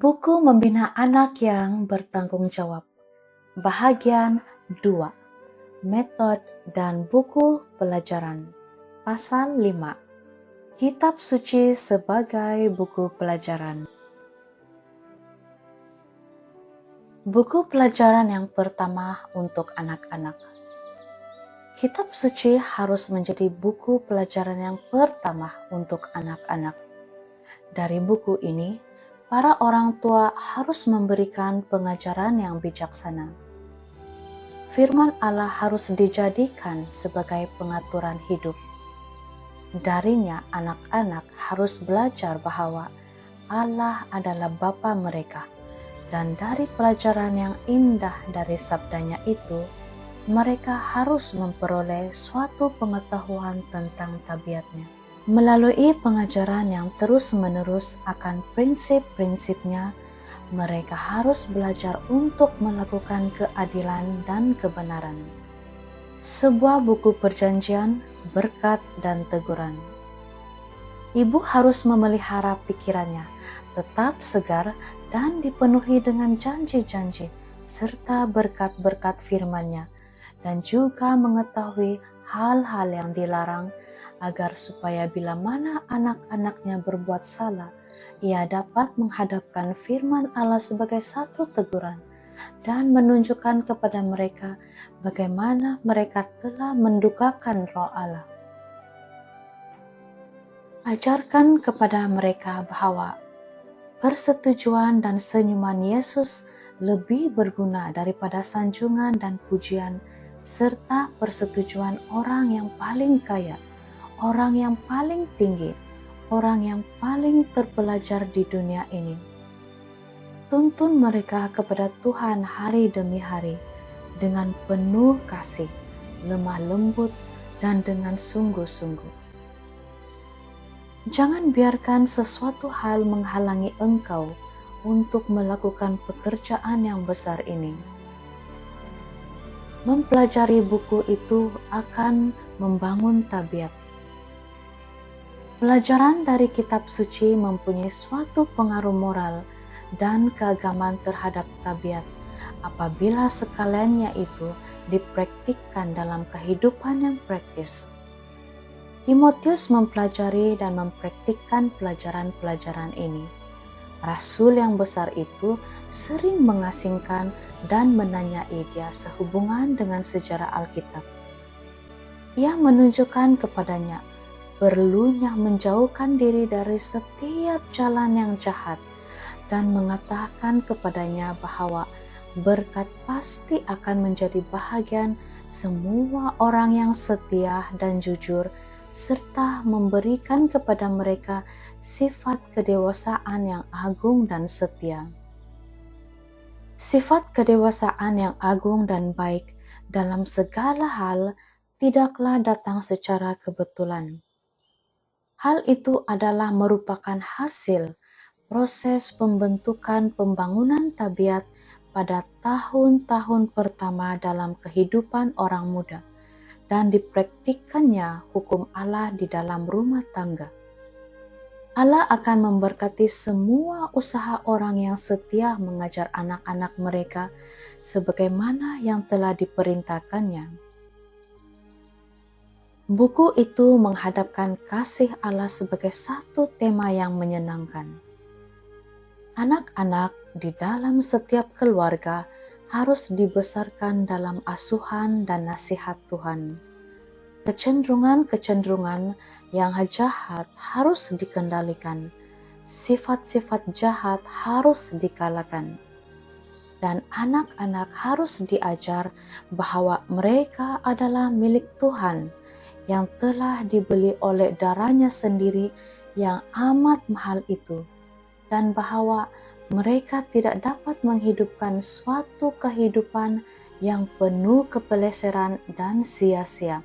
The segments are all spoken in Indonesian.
Buku Membina Anak yang Bertanggung Jawab, Bahagian 2, Metode dan Buku Pelajaran, Pasal 5, Kitab Suci sebagai Buku Pelajaran. Buku pelajaran yang pertama untuk anak-anak. Kitab Suci harus menjadi buku pelajaran yang pertama untuk anak-anak. Dari buku ini, para orang tua harus memberikan pengajaran yang bijaksana. Firman Allah harus dijadikan sebagai pengaturan hidup. Darinya anak-anak harus belajar bahwa Allah adalah Bapa mereka, dan dari pelajaran yang indah dari sabdanya itu, mereka harus memperoleh suatu pengetahuan tentang tabiatnya. Melalui pengajaran yang terus-menerus akan prinsip-prinsipnya, mereka harus belajar untuk melakukan keadilan dan kebenaran. Sebuah buku perjanjian, berkat, dan teguran. Ibu harus memelihara pikirannya, tetap segar dan dipenuhi dengan janji-janji, serta berkat-berkat firman-Nya, dan juga mengetahui hal-hal yang dilarang, agar supaya bila mana anak-anaknya berbuat salah, ia dapat menghadapkan firman Allah sebagai satu teguran dan menunjukkan kepada mereka bagaimana mereka telah mendukakan Roh Allah. Ajarkan kepada mereka bahwa persetujuan dan senyuman Yesus lebih berguna daripada sanjungan dan pujian, serta persetujuan orang yang paling kaya, orang yang paling tinggi, orang yang paling terpelajar di dunia ini. Tuntun mereka kepada Tuhan hari demi hari dengan penuh kasih, lemah lembut, dan dengan sungguh-sungguh. Jangan biarkan sesuatu hal menghalangi engkau untuk melakukan pekerjaan yang besar ini. Mempelajari buku itu akan membangun tabiat. Pelajaran dari kitab suci mempunyai suatu pengaruh moral dan keagamaan terhadap tabiat apabila sekaliannya itu dipraktikkan dalam kehidupan yang praktis. Timotius mempelajari dan mempraktikkan pelajaran-pelajaran ini. Rasul yang besar itu sering mengasingkan dan menanyai dia sehubungan dengan sejarah Alkitab. Ia menunjukkan kepadanya perlunya menjauhkan diri dari setiap jalan yang jahat dan mengatakan kepadanya bahwa berkat pasti akan menjadi bahagian semua orang yang setia dan jujur, serta memberikan kepada mereka sifat kedewasaan yang agung dan setia. Sifat kedewasaan yang agung dan baik dalam segala hal tidaklah datang secara kebetulan. Hal itu adalah merupakan hasil proses pembentukan pembangunan tabiat pada tahun-tahun pertama dalam kehidupan orang muda, dan dipraktikkannya hukum Allah di dalam rumah tangga. Allah akan memberkati semua usaha orang yang setia mengajar anak-anak mereka sebagaimana yang telah diperintahkannya. Buku itu menghadapkan kasih Allah sebagai satu tema yang menyenangkan. Anak-anak di dalam setiap keluarga harus dibesarkan dalam asuhan dan nasihat Tuhan. Kecenderungan-kecenderungan yang jahat harus dikendalikan, sifat-sifat jahat harus dikalahkan, dan anak-anak harus diajar bahwa mereka adalah milik Tuhan yang telah dibeli oleh darahnya sendiri yang amat mahal itu, dan bahwa mereka tidak dapat menghidupkan suatu kehidupan yang penuh kepeleseran dan sia-sia,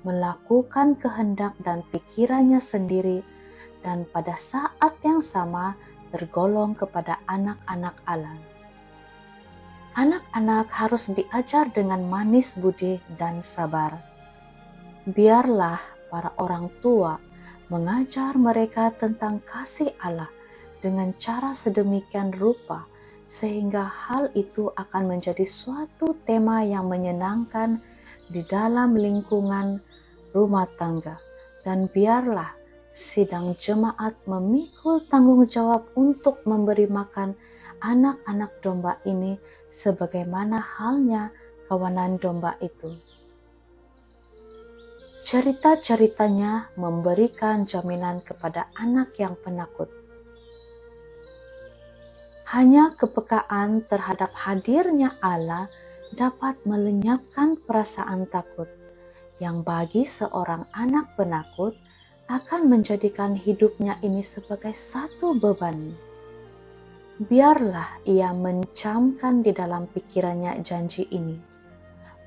melakukan kehendak dan pikirannya sendiri, dan pada saat yang sama tergolong kepada anak-anak Allah. Anak-anak harus diajar dengan manis budi dan sabar. Biarlah para orang tua mengajar mereka tentang kasih Allah dengan cara sedemikian rupa sehingga hal itu akan menjadi suatu tema yang menyenangkan di dalam lingkungan rumah tangga. Dan biarlah sidang jemaat memikul tanggung jawab untuk memberi makan anak-anak domba ini sebagaimana halnya kawanan domba itu. Cerita-ceritanya memberikan jaminan kepada anak yang penakut. Hanya kepekaan terhadap hadirnya Allah dapat melenyapkan perasaan takut, yang bagi seorang anak penakut akan menjadikan hidupnya ini sebagai satu beban. Biarlah ia mencamkan di dalam pikirannya janji ini.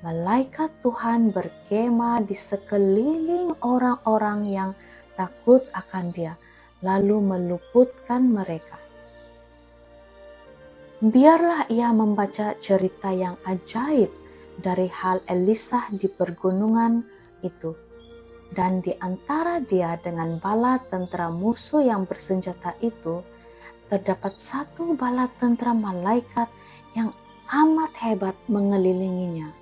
Malaikat Tuhan berkemah di sekeliling orang-orang yang takut akan Dia, lalu meluputkan mereka. Biarlah ia membaca cerita yang ajaib dari hal Elisa di pergunungan itu, dan di antara dia dengan bala tentara musuh yang bersenjata itu, terdapat satu bala tentara malaikat yang amat hebat mengelilinginya.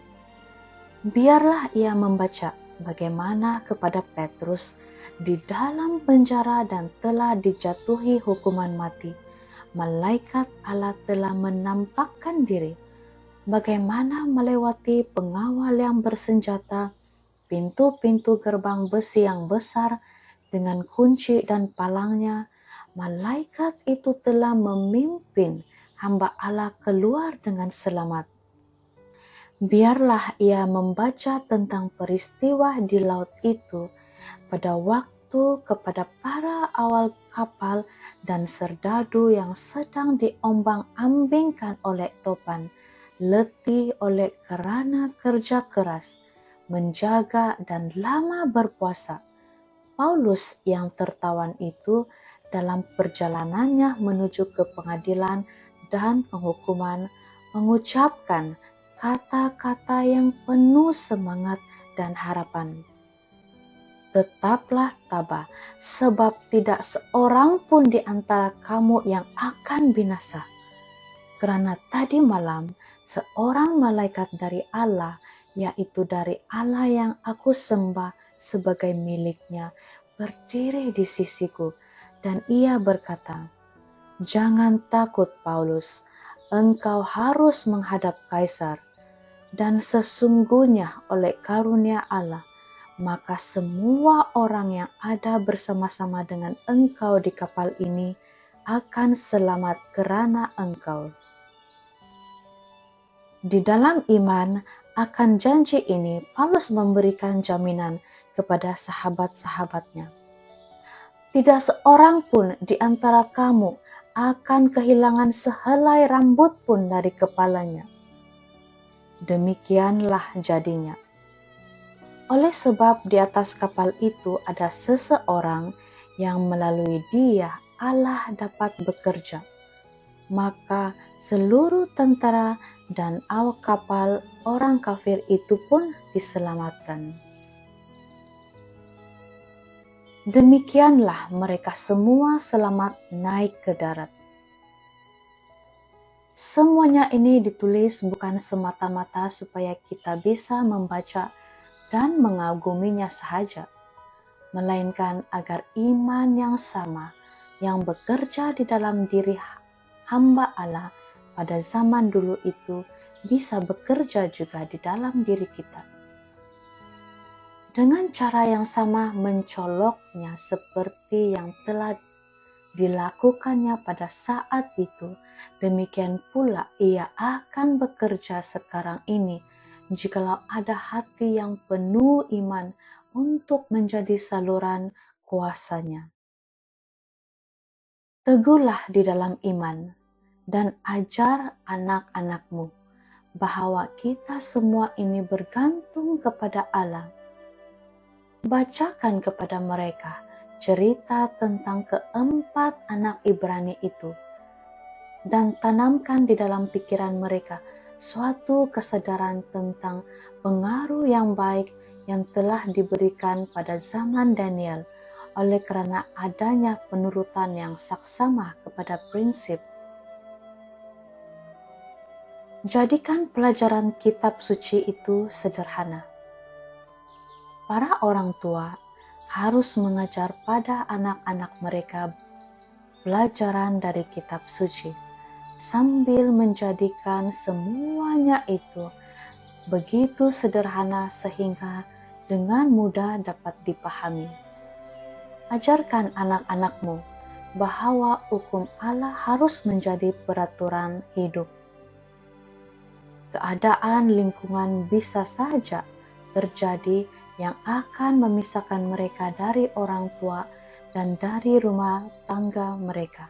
Biarlah ia membaca bagaimana kepada Petrus di dalam penjara dan telah dijatuhi hukuman mati, malaikat Allah telah menampakkan diri, bagaimana melewati pengawal yang bersenjata, pintu-pintu gerbang besi yang besar dengan kunci dan palangnya. Malaikat itu telah memimpin hamba Allah keluar dengan selamat. Biarlah ia membaca tentang peristiwa di laut itu pada waktu kepada para awal kapal dan serdadu yang sedang diombang-ambingkan oleh topan, letih oleh kerana kerja keras, menjaga dan lama berpuasa. Paulus yang tertawan itu dalam perjalanannya menuju ke pengadilan dan penghukuman mengucapkan kata-kata yang penuh semangat dan harapan. Tetaplah tabah, sebab tidak seorang pun di antara kamu yang akan binasa. Kerana tadi malam seorang malaikat dari Allah, yaitu dari Allah yang aku sembah sebagai miliknya, berdiri di sisiku, dan ia berkata, "Jangan takut Paulus, engkau harus menghadap Kaisar, dan sesungguhnya oleh karunia Allah, maka semua orang yang ada bersama-sama dengan engkau di kapal ini akan selamat kerana engkau." Di dalam iman akan janji ini, Paulus memberikan jaminan kepada sahabat-sahabatnya. Tidak seorang pun di antara kamu akan kehilangan sehelai rambut pun dari kepalanya. Demikianlah jadinya. Oleh sebab di atas kapal itu ada seseorang yang melalui dia Allah dapat bekerja, maka seluruh tentara dan awak kapal orang kafir itu pun diselamatkan. Demikianlah mereka semua selamat naik ke darat. Semuanya ini ditulis bukan semata-mata supaya kita bisa membaca dan mengaguminya sahaja, melainkan agar iman yang sama yang bekerja di dalam diri hamba Allah pada zaman dulu itu bisa bekerja juga di dalam diri kita. Dengan cara yang sama mencoloknya seperti yang telah dilakukannya pada saat itu, demikian pula ia akan bekerja sekarang ini jikalau ada hati yang penuh iman untuk menjadi saluran kuasanya. Teguhlah di dalam iman dan ajar anak-anakmu bahwa kita semua ini bergantung kepada Allah. Bacakan kepada mereka cerita tentang keempat anak Ibrani itu, dan tanamkan di dalam pikiran mereka suatu kesadaran tentang pengaruh yang baik yang telah diberikan pada zaman Daniel oleh karena adanya penurutan yang saksama kepada prinsip. Jadikan pelajaran kitab suci itu sederhana. Para orang tua harus mengajar pada anak-anak mereka pelajaran dari kitab suci, sambil menjadikan semuanya itu begitu sederhana sehingga dengan mudah dapat dipahami. Ajarkan anak-anakmu bahwa hukum Allah harus menjadi peraturan hidup. Keadaan lingkungan bisa saja terjadi yang akan memisahkan mereka dari orang tua dan dari rumah tangga mereka.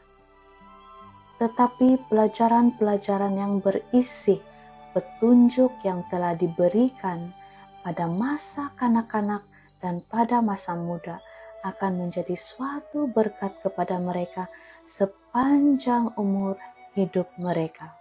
Tetapi pelajaran-pelajaran yang berisi petunjuk yang telah diberikan pada masa kanak-kanak dan pada masa muda akan menjadi suatu berkat kepada mereka sepanjang umur hidup mereka.